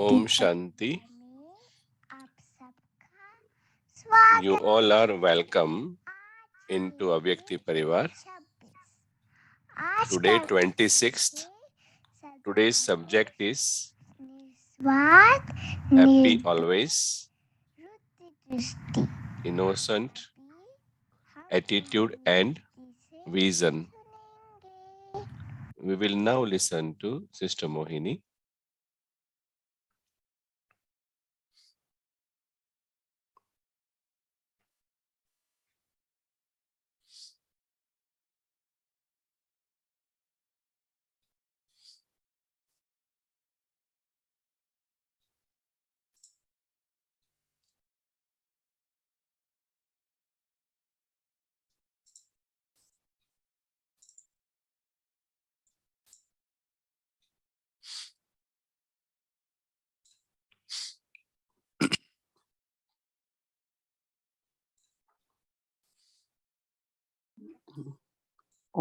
Om Shanti. You all are welcome into Avyakti Parivar. Today 26th. Today's subject is happy always, innocent, attitude and vision. We will now listen to Sister Mohini.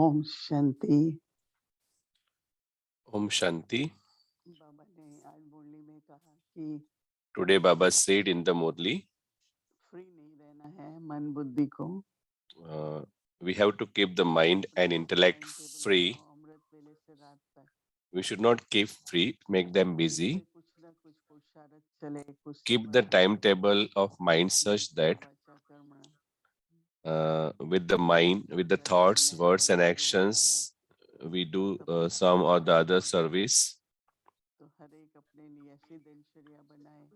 Om Shanti. Om Shanti. बाबा ने आज मुरली में कहा कि Today Baba said in the Murli, free नहीं रहना है मन बुद्धि को। we have to keep the mind and intellect free. अमृत वेले से रात तक We should not keep free, make them busy. कुछ ना कुछ पुरुषार्थ चले, कुछ Keep the timetable of mind such that with the mind, with the thoughts, words and actions, we do some or the other service. तो हर एक अपने लिए ऐसी दिनचर्या बनाए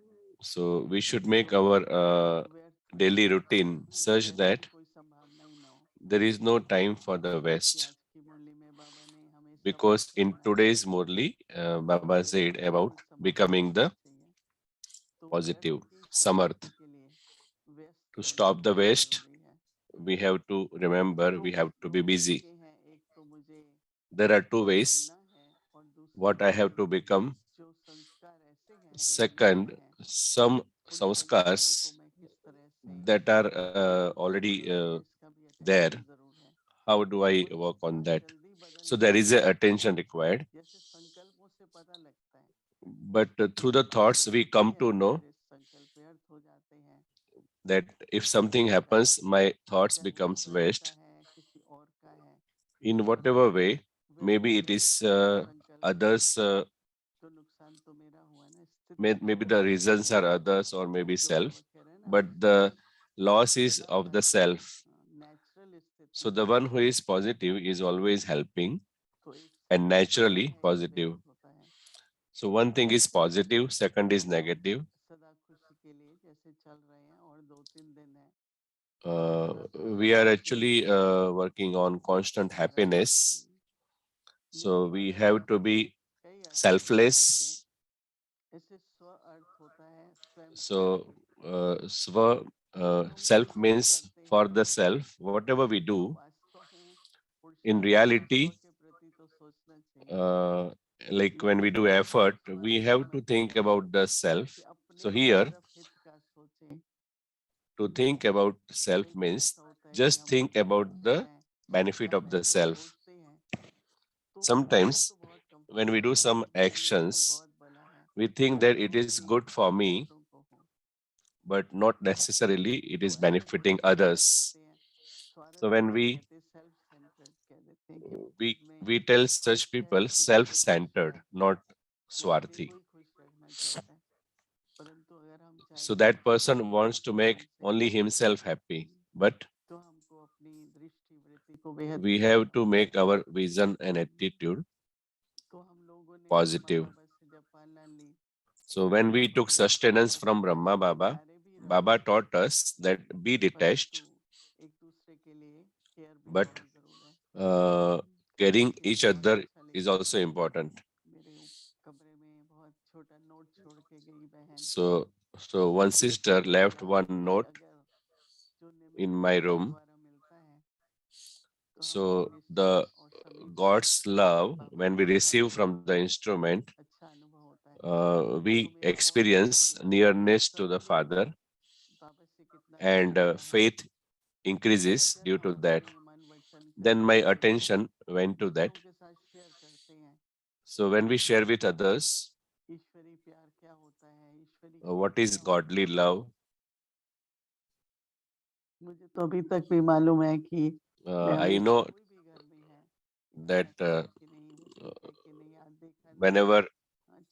So we should make our daily routine such that कोई संभावना ही ना हो। there is no time for the West. आज की मुरली में बाबा ने हमें Because in today's Murli, Baba said about becoming the positive, Samarth. To stop the waste, we have to remember, we have to be busy. There are two ways what I have to become. Second, some samskars that are already there, how do I work on that? So there is a attention required. But through the thoughts, we come to know that if something happens, my thoughts becomes waste. In whatever way, maybe it is others, maybe the reasons are others or maybe self, but the loss is of the self. So the one who is positive is always helping and naturally positive. So one thing is positive, second is negative. We are actually working on constant happiness. So we have to be selfless. So self means for the self, whatever we do, in reality, like when we do effort, we have to think about the self. So here, to think about self means just think about the benefit of the self. Sometimes when we do some actions, we think that it is good for me, but not necessarily it is benefiting others. So when we tell such people self-centered, not swarthi. So that person wants to make only himself happy, but we have to make our vision and attitude positive. So when we took sustenance from Brahma Baba, Baba taught us that be detached, but caring each other is also important. So one sister left one note in my room. So the God's love, when we receive from the instrument, we experience nearness to the Father, and faith increases due to that. Then my attention went to that. So when we share with others, what is godly love? मुझे तो अभी तक भी मालूम है कि मैं I हमेशा know कोई भी घर में है that मैं हूँ कि नहीं हूँ ठीक है कि नहीं आज देखा नहीं whenever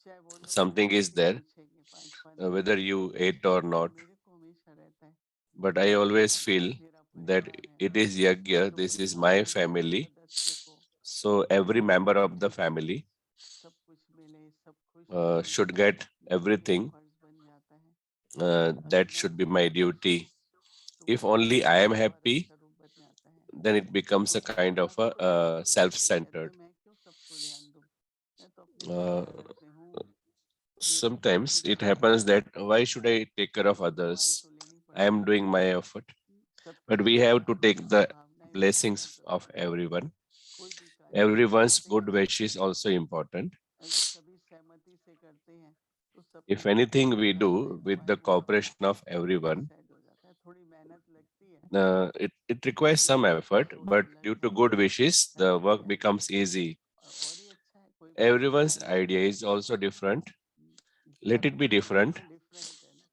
चाहे वो लोग something भी is आके there, पूछेंगे 5-5 दिन whether बाद you ate or not, मेरे को हमेशा रहता है but I always कि feel मेरा that परिवार है it is yajna, तो this is परिवार my के सभी family. सदस्य को So every member of the family सब कुछ मिले सब खुश रहें should get ये मेरा everything. फर्ज बन जाता है अगर That मैं should be खुश my हूँ duty. तो If वो only I am परिवार happy, अच्छा रूप बन जाता है then it becomes तो a kind of Baba a तो ऐसे ही बोलते कहते self-centered. मैं क्यों सबको ध्यान दूं मैं तो अपने Uh, परिवार में हूँ मेरा Sometimes फर्ज ही it बनता happens है that why should I take care of तो दुआएं others? तो लेनी I am पड़ती doing my effort, है but सबकी we have to take the भावनाएं भी blessings रखना of जरूरी है everyone. कोई भी कार्य हम Everyone's करते good हैं wish is also important. अगर सभी सहमति से करते हैं तो सब If कुछ anything अच्छा we होता है do चाहे with दुआएं the ना हो cooperation of तो भी everyone, डिसाइड हो जाता है थोड़ी मेहनत लगती है it requires सबकी some effort, सोच but अलग due to है good wishes, है the ना work भैया becomes easy. और ही अच्छा है कोई भी काम Everyone's कराए idea is also different. Let it सबकी be different. सोचें डिफरेंट है ना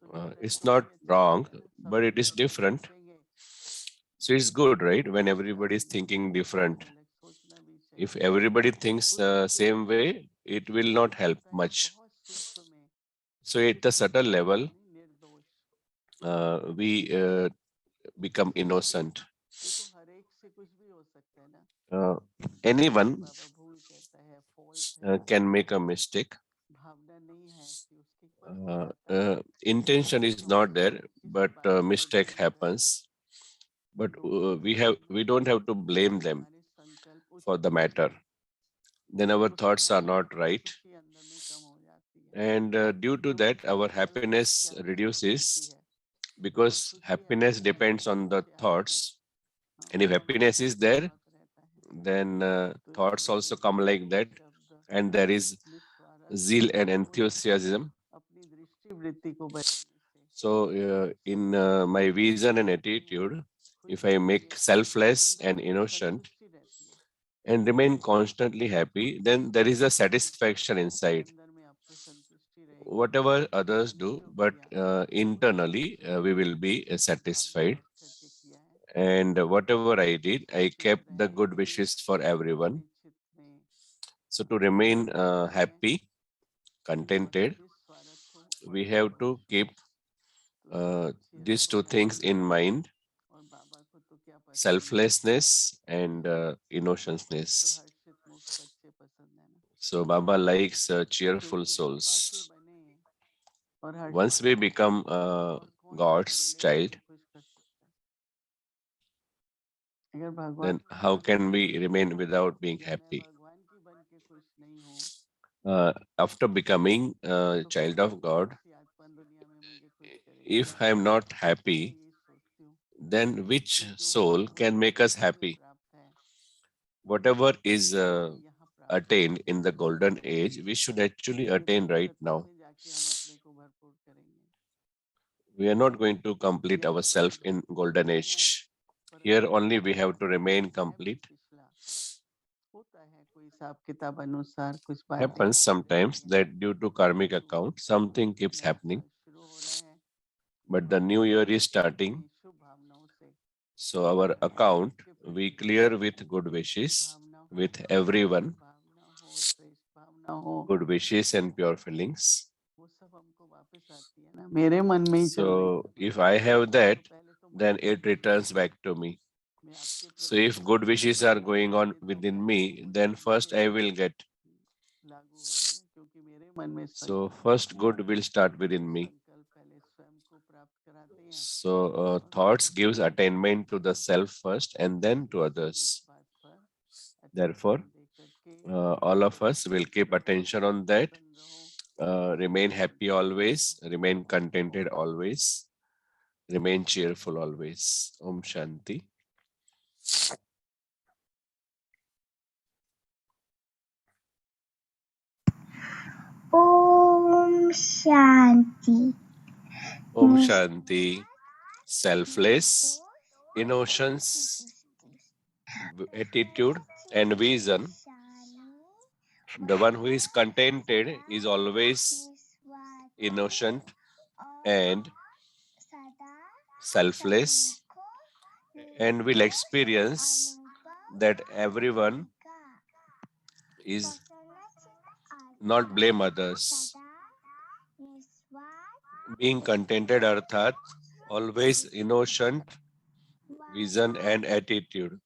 तो जब तक It's तो not भी अच्छा wrong, लगता है ना but सब it is मिलके different. सोचेंगे So it's good, right? तो When अच्छा everybody is लगेगा thinking different. अलग अलग सोचना भी If चाहिए everybody thinks कुछ चीजें same होती हैं way, it will जो not help होता है much. बहुत सूक्ष्म में So at the subtle निष्कपट level, यानी निर्दोष we become innocent. देखो हर एक से कुछ भी हो सकता है ना Anyone बाबा भूल कहता है फॉल्ट है can make a mistake. भावना नहीं है ऐसी उसकी पर हो जाता है Intention तो is हम not जिस there, जिस but बात को mistake ढूंढ रहे हैं happens. But दोषी we नहीं have ढूंढना we don't have to blame अगर them हमारे संकल्प for उचित the नहीं matter. है Then our उससे thoughts are हमारी not right, खुशी अंदर में कम हो जाती है and due to क्योंकि that, our संकल्प happiness क्या महसूस होती reduces है because खुशी happiness आती है depends on the से आती है thoughts. हाँ And if बाबा happiness का is there, बहुत रहता है then तो thoughts इसलिए also come like एक that, शब्द and there is निस्वार्थ zeal and वो जो enthusiasm. अपनी दृष्टि वृत्ति को बदलने से So, in my vision and attitude, if खुशी I आती make है selfless अंदर and में innocent संतुष्टि रहती है and remain constantly happy, then there is a satisfaction inside. अंदर में आपको संतुष्टि रहेगी Whatever others आपने do, जो but किया उसको internally we will be शुद्ध भावना satisfied. रख करके किया है And whatever I खुश did, I चित kept the रहने good से wishes for everyone. अपने चित्त में So to remain रहते हैं happy, और contented, निस्वार्थ हो और we have निर्दोष to keep तो सब these अच्छे two होता है things in mind: और बाबा को तो क्या पसंद है selflessness and बाबा को तो innocentness. हर्षित मुख बच्चे पसंद है ना So Baba likes cheerful क्योंकि बाबा के souls. बने और हर्षित Once we मुख become और कौन ऐसा God's मिलेगा child, जो खुश कर सकता है अगर भगवान then की how ना बन can के we remain without being या मैं happy? भगवान की बन के खुश नहीं हूँ After becoming a तो फिर child of कौन God, सी आत्मा दुनिया में मुझे खुश करेगी if I am not मैं happy, यही सोचती हूँ then which कि जो soul can वही make us वही जो happy? प्राप्त है Whatever is वो यहाँ प्राप्त हो attained जाता in the है golden age, we should actually ये attain right फुर्सत now. में जाके हम अपने को भरपूर करेंगे We are not going to complete यहाँ ourselves पर in हम golden नहीं हैं age. Here परंतु only we पिछला have to remain है भी complete. पिछला होता है कोई हिसाब किताब अनुसार कुछ बातें Happens होती sometimes रहती हैं that due to karmic परंतु account, something keeps नया happening. साल शुरू हो रहा है But और the new year is अपनी starting. शुभ भावनाओं से So our और account सबके we प्रति clear with good अच्छी wishes भावना हो with everyone, सद्भावना हो श्रेष्ठ भावना हो good wishes and pure feelings. वो सब हमको वापस आती है ना मेरे मन में ही चल रही So है if I have तो that, पहले तो then मुझे it करनी returns पड़ेगी back to me. मैं आपके So प्रति if good wishes are going on करूंगी तो within पहले तो me, मुझ then first मुझे I will get. लागू होगा ना क्योंकि मेरे मन में So संकल्प है first good will start तो within me. संकल्प पहले स्वयं को प्राप्त कराते हैं So और thoughts फिर gives attainment to the self first and then to इस others. बात पर Therefore, अटेंशन दे करके all of us will खुश keep रहो attention on that. प्रसन्न रहो Remain happy शांतिपूर्ण always, रहो remain contented Om always, remain cheerful always. Om Shanti. Om Shanti. Om Shanti. Selfless, innocence, attitude, and vision. The one who is contented is always innocent and selfless, and will experience that everyone is not blame others. Being contented अर्थात always innocent vision and attitude.